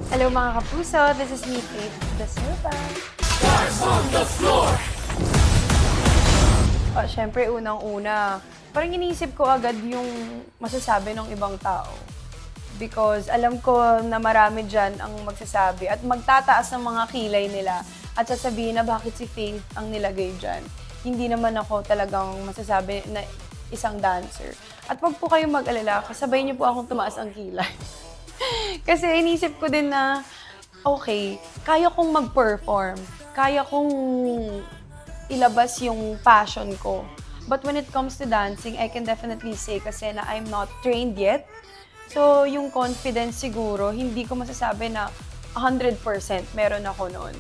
Hello mga kapuso, this is me, Faith Da Silva. Stars on the floor! Siyempre, unang-una, parang iniisip ko agad yung masasabi ng ibang tao. Because alam ko na marami dyan ang magsasabi at magtataas ng mga kilay nila at sasabihin na bakit si Faith ang nilagay dyan. Hindi naman ako talagang masasabi na isang dancer. At wag po kayong mag-alala, kasabay niyo po akong tumaas ang kilay. Kasi inisip ko din na, okay, kaya kong mag-perform, kaya kong ilabas yung passion ko. But when it comes to dancing, I can definitely say kasi na I'm not trained yet. So, yung confidence siguro, hindi ko masasabi na 100% meron ako noon.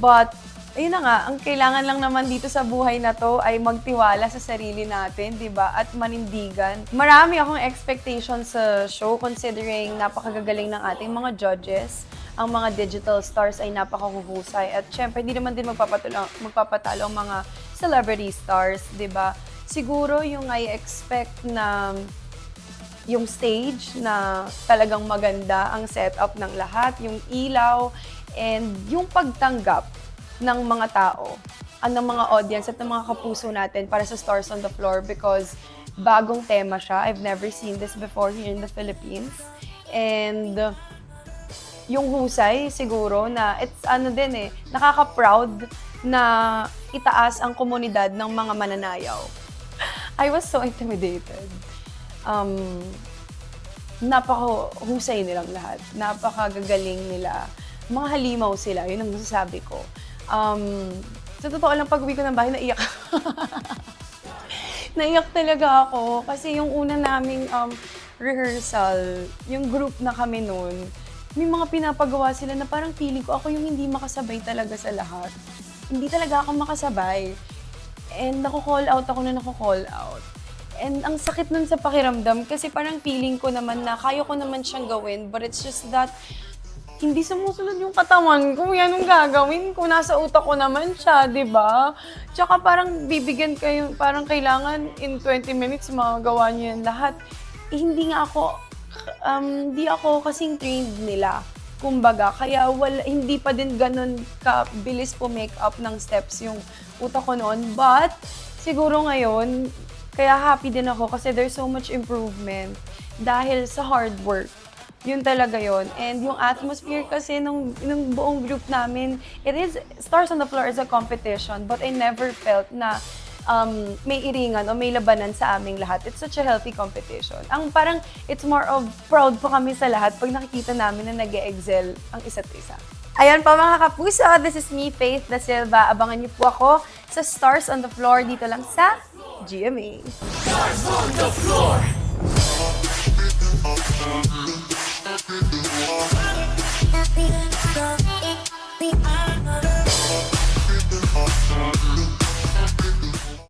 But, ayun na nga, ang kailangan lang naman dito sa buhay na to ay magtiwala sa sarili natin, di ba? At manindigan. Marami akong expectations sa show considering napakagagaling ng ating mga judges. Ang mga digital stars ay napakahuhusay. At syempre, hindi naman din magpapatalo ang mga celebrity stars, di ba? Siguro yung I expect na yung stage na talagang maganda ang setup ng lahat, yung ilaw, and yung pagtanggap ng mga tao, ng mga audience at ng mga kapuso natin para sa Stars on the Floor because bagong tema siya. I've never seen this before here in the Philippines. And yung husay siguro na it's din nakaka-proud na itaas ang komunidad ng mga mananayaw. I was so intimidated. Napaka-husay nilang lahat. Napakagagaling nila. Mga halimaw sila, yun ang masasabi ko. Sa totoo lang, pag-uwi ko ng bahay, naiyak. Naiyak talaga ako kasi yung una naming rehearsal, yung group na kami noon, may mga pinapagawa sila na parang feeling ko ako yung hindi makasabay talaga sa lahat. Hindi talaga ako makasabay. And nako-call out ako na nako-call out. And ang sakit nun sa pakiramdam kasi parang feeling ko naman na kaya ko naman siyang gawin, but it's just that hindi sumusunod yung katawan ko. Yan ang gagawin ko. Nasa utak ko naman siya, di ba? Tsaka parang bibigyan kayo, parang kailangan in 20 minutes magawa niyo yan lahat. Hindi nga ako, hindi ako kasing trained nila. Kumbaga, kaya hindi pa din ganun kabilis po make up ng steps yung utak ko noon. But, siguro ngayon, kaya happy din ako kasi there's so much improvement dahil sa hard work. Yun talaga yun. And yung atmosphere kasi nung buong group namin, Stars on the Floor is a competition, but I never felt na may iringan o may labanan sa aming lahat. It's such a healthy competition. Ang parang, it's more of proud po kami sa lahat pag nakikita namin na nag-e-excel ang isa't isa. Ayan pa mga kapuso, this is me, Faith Da Silva. Abangan niyo po ako sa Stars on the Floor dito lang sa GMA. Stars on the floor!